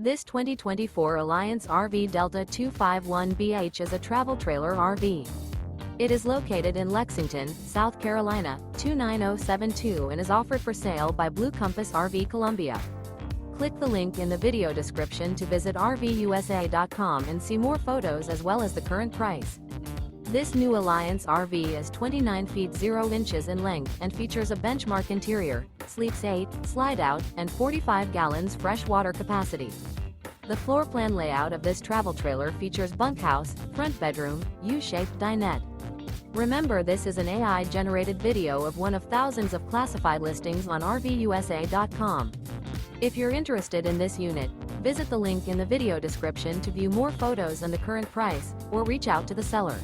This 2024 Alliance RV Delta 251BH is a travel trailer RV. It is located in Lexington, South Carolina, 29072 and is offered for sale by Blue Compass RV Columbia. Click the link in the video description to visit RVUSA.com and see more photos as well as the current price. This new Alliance RV is 29 feet 0 inches in length and features a benchmark interior, sleeps 8, slide-out, and 45 gallons fresh water capacity. The floor plan layout of this travel trailer features bunkhouse, front bedroom, U-shaped dinette. Remember, this is an AI-generated video of one of thousands of classified listings on RVUSA.com. If you're interested in this unit, visit the link in the video description to view more photos and the current price, or reach out to the seller.